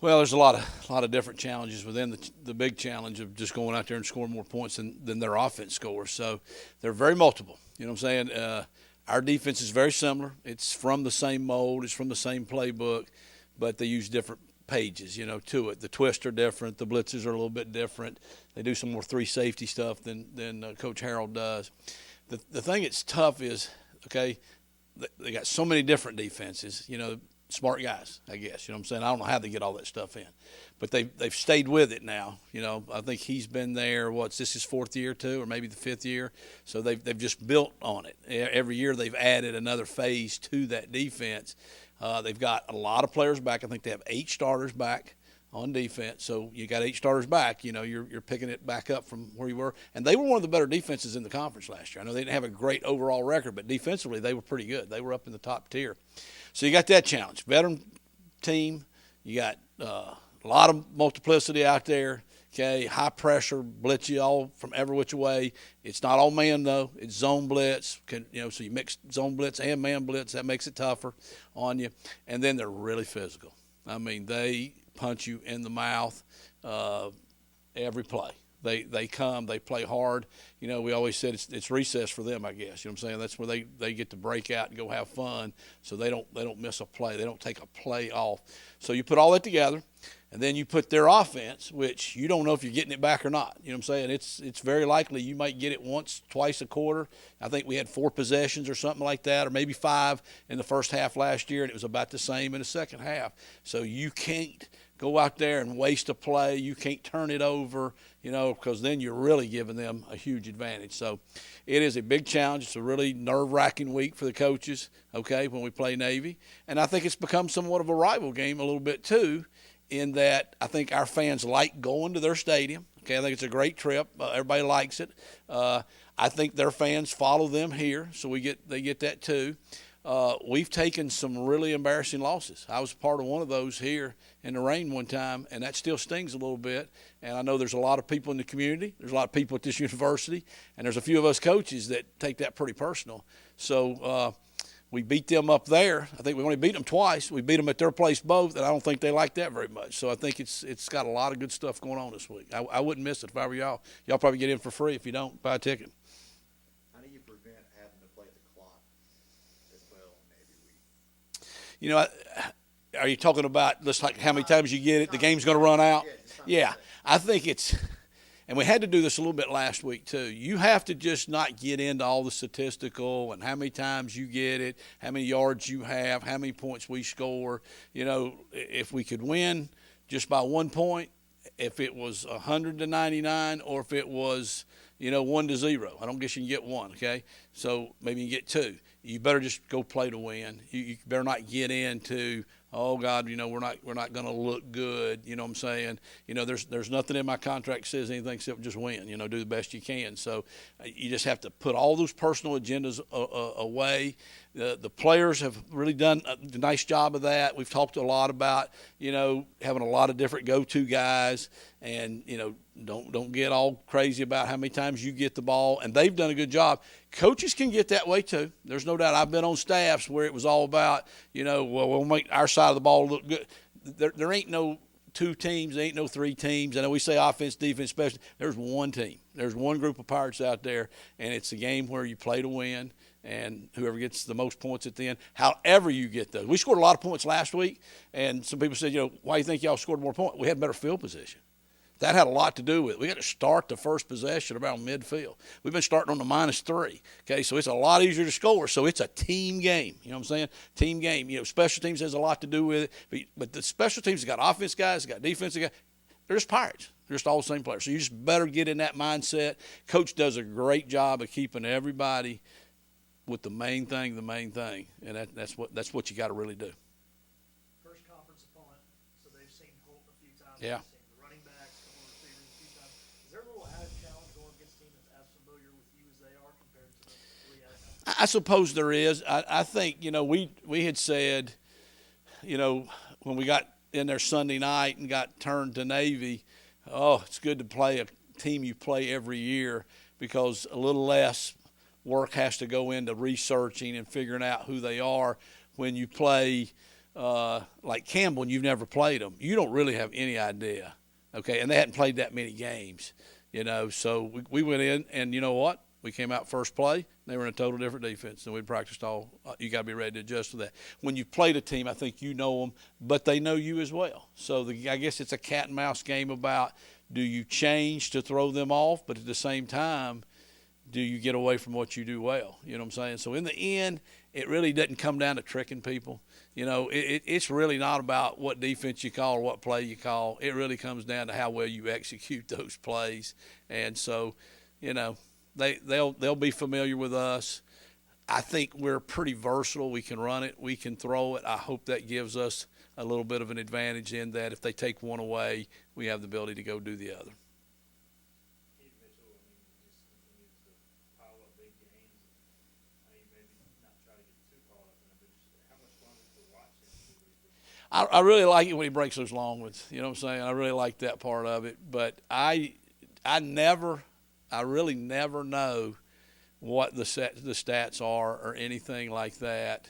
Well, there's a lot of different challenges within the big challenge of just going out there and scoring more points than their offense scores. So they're very multiple. You know what I'm saying? Our defense is very similar. It's from the same mold. It's from the same playbook, but they use different pages, to it. The twists are different. The blitzes are a little bit different. They do some more three safety stuff than Coach Harold does. The thing that's tough is, okay, they got so many different defenses, smart guys, I guess. You know what I'm saying? I don't know how they get all that stuff in. But they've stayed with it now. I think he's been there, this his fourth year too, or maybe the fifth year. So they've just built on it. Every year they've added another phase to that defense. They've got a lot of players back. I think they have 8 starters back on defense. So you got 8 starters back. You're picking it back up from where you were. And they were one of the better defenses in the conference last year. I know they didn't have a great overall record, but defensively they were pretty good. They were up in the top tier. So you got that challenge. Veteran team. You got a lot of multiplicity out there. Okay, high pressure, blitz you all from every which way. It's not all man though. It's zone blitz. So you mix zone blitz and man blitz. That makes it tougher on you. And then they're really physical. I mean, they punch you in the mouth every play. They come, they play hard. We always said it's recess for them, I guess. You know what I'm saying? That's where they get to break out and go have fun, so they don't miss a play. They don't take a play off. So you put all that together, and then you put their offense, which you don't know if you're getting it back or not. You know what I'm saying? It's very likely you might get it once, twice a quarter. I think we had 4 possessions or something like that, or maybe 5 in the first half last year, and it was about the same in the second half. So you can't go out there and waste a play. You can't turn it over, because then you're really giving them a huge advantage. So it is a big challenge. It's a really nerve-wracking week for the coaches, okay, when we play Navy. And I think it's become somewhat of a rival game a little bit too, in that I think our fans like going to their stadium. Okay, I think it's a great trip. Everybody likes it. I think their fans follow them here, so they get that too. We've taken some really embarrassing losses. I was part of one of those here in the rain one time, and that still stings a little bit. And I know there's a lot of people in the community. There's a lot of people at this university, and there's a few of us coaches that take that pretty personal. So we beat them up there. I think we only beat them twice. We beat them at their place both, and I don't think they like that very much. So I think it's got a lot of good stuff going on this week. I wouldn't miss it if I were y'all. Y'all probably get in for free. If you don't, buy a ticket. How do you prevent having to play the clock as well in Navy week? Are you talking about just like how many times you get it? The game's going to run out? Yeah, I think it's – and we had to do this a little bit last week too. You have to just not get into all the statistical and how many times you get it, how many yards you have, how many points we score. If we could win just by 1 point, if it was 100-99 or if it was, 1-0. I don't guess you can get 1, okay? So maybe you can get 2. You better just go play to win. You better not get into – oh God, we're not going to look good. You know what I'm saying? There's nothing in my contract that says anything except just win. Do the best you can. So you just have to put all those personal agendas away. The players have really done a nice job of that. We've talked a lot about having a lot of different go-to guys, and don't get all crazy about how many times you get the ball. And they've done a good job. Coaches can get that way too. There's no doubt. I've been on staffs where it was all about we'll make our side of the ball look good. There ain't no 2 teams. There ain't no 3 teams. I know we say offense, defense, special. There's one team. There's one group of Pirates out there, and it's a game where you play to win, and whoever gets the most points at the end, however you get those. We scored a lot of points last week, and some people said, why do you think y'all scored more points? We had better field position. That had a lot to do with it. We got to start the first possession around midfield. We've been starting on the -3. Okay, so it's a lot easier to score. So it's a team game. You know what I'm saying? Team game. Special teams has a lot to do with it. But the special teams have got offense guys, got defensive guys. They're just Pirates. They're just all the same players. So you just better get in that mindset. Coach does a great job of keeping everybody with the main thing, and that's what you got to really do. First conference opponent, so they've seen Holt a few times. Yeah. Is there a little added challenge going against a team that's as familiar with you as they are compared to the 3 out of I suppose there is. I think, we had said, when we got in there Sunday night and got turned to Navy, it's good to play a team you play every year because a little less work has to go into researching and figuring out who they are when you play like Campbell and you've never played them, you don't really have any idea. Okay, and they hadn't played that many games, So we went in, and you know what? We came out first play. They were in a total different defense than we'd practiced all. You got to be ready to adjust to that. When you've played a team, I think you know them, but they know you as well. So I guess it's a cat and mouse game about, do you change to throw them off, but at the same time, do you get away from what you do well? You know what I'm saying? So in the end, it really doesn't come down to tricking people. It's really not about what defense you call or what play you call. It really comes down to how well you execute those plays. And so, they'll be familiar with us. I think we're pretty versatile. We can run it. We can throw it. I hope that gives us a little bit of an advantage in that if they take one away, we have the ability to go do the other. I really like it when he breaks those long ones. You know what I'm saying? I really like that part of it. But I really never know what the stats are or anything like that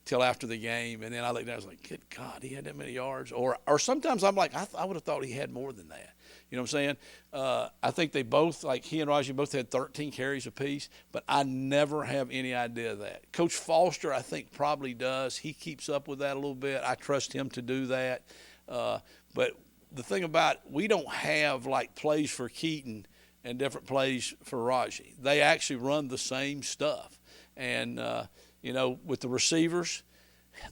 till after the game. And then I look down, I was like, good God, he had that many yards. Or sometimes I'm like, I would have thought he had more than that. You know what I'm saying? I think they both, like he and Raji, both had 13 carries apiece, but I never have any idea of that. Coach Foster, I think, probably does. He keeps up with that a little bit. I trust him to do that. But the thing about, we don't have like plays for Keaton and different plays for Raji. They actually run the same stuff. And, with the receivers,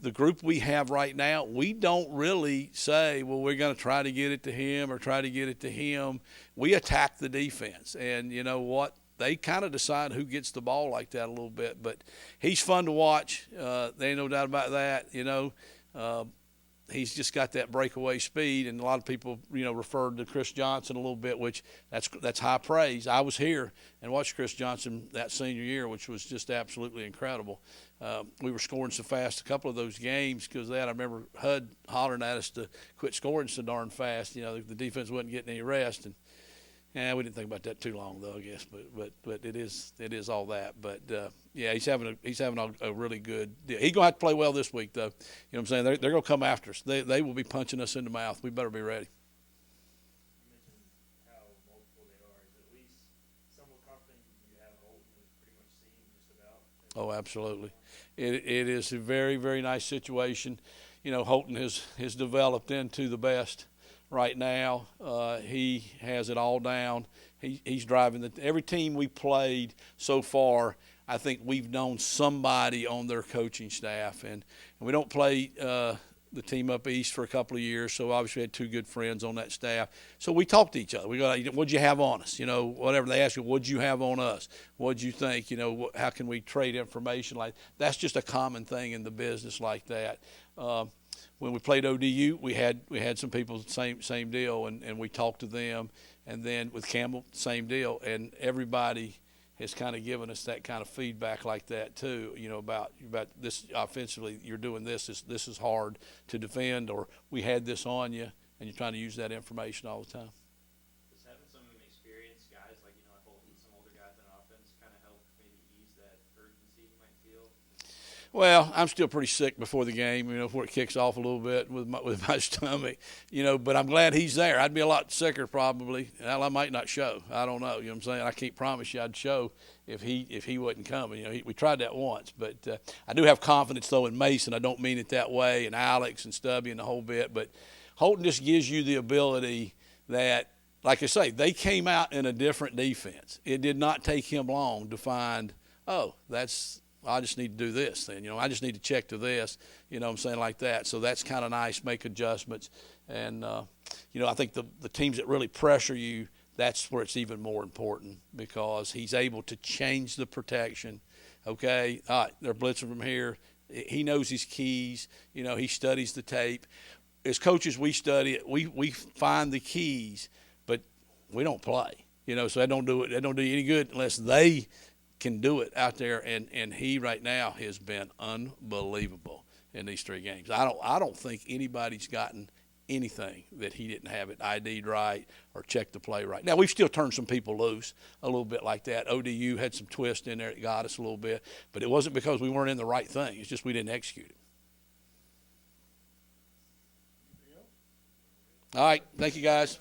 the group we have right now, we don't really say, well, we're going to try to get it to him or try to get it to him. We attack the defense. And you know what? They kind of decide who gets the ball like that a little bit. But he's fun to watch. There ain't no doubt about that. He's just got that breakaway speed, and a lot of people, referred to Chris Johnson a little bit, which that's high praise. I was here and watched Chris Johnson that senior year, which was just absolutely incredible. We were scoring so fast a couple of those games because of that. I remember HUD hollering at us to quit scoring so darn fast. The defense wasn't getting any rest, and we didn't think about that too long though, I guess. But it is all that. But yeah, he's having a really good deal. He's gonna have to play well this week though. You know what I'm saying? They're gonna come after us. They will be punching us in the mouth. We better be ready. You mentioned how multiple they are. Is it at least somewhat confident you have Holton who's pretty much seen just about? Oh, absolutely. It is a very, very nice situation. Holton has developed into the best right now. He has it all down. He's driving every team we played so far. I think we've known somebody on their coaching staff, and we don't play the team up east for a couple of years, so obviously we had two good friends on that staff. So we talk to each other. We go, what'd you have on us? Whatever they ask you, what'd you have on us? What'd you think? How can we trade information? Like that's just a common thing in the business like that. When we played ODU, we had some people same deal, and we talked to them. And then with Campbell, same deal, and everybody has kind of given us that kind of feedback like that too. About this offensively, you're doing this is hard to defend, or we had this on you, and you're trying to use that information all the time. Does having some experienced guys like Holton, some older guys on offense, kind of help maybe ease that urgency you might feel? Well, I'm still pretty sick before the game, before it kicks off a little bit with my stomach, but I'm glad he's there. I'd be a lot sicker probably. Well, I might not show. I don't know. You know what I'm saying? I can't promise you I'd show if he wasn't coming. We tried that once, but I do have confidence though in Mason. I don't mean it that way, and Alex and Stubby and the whole bit, but Holton just gives you the ability that, like I say, they came out in a different defense. It did not take him long to find, I just need to do this then. I just need to check to this, I'm saying, like that. So that's kind of nice, make adjustments. And, I think the teams that really pressure you, that's where it's even more important because he's able to change the protection. Okay, all right, they're blitzing from here. He knows his keys. He studies the tape. As coaches, we study it. We find the keys, but we don't play. So that don't do it. That don't do you any good unless they can do it out there, and he right now has been unbelievable in these 3 games. I don't think anybody's gotten anything that he didn't have it ID'd right or checked the play right. Now we've still turned some people loose a little bit like that. ODU had some twist in there that got us a little bit, but it wasn't because we weren't in the right thing. It's just we didn't execute it. All right. Thank you, guys.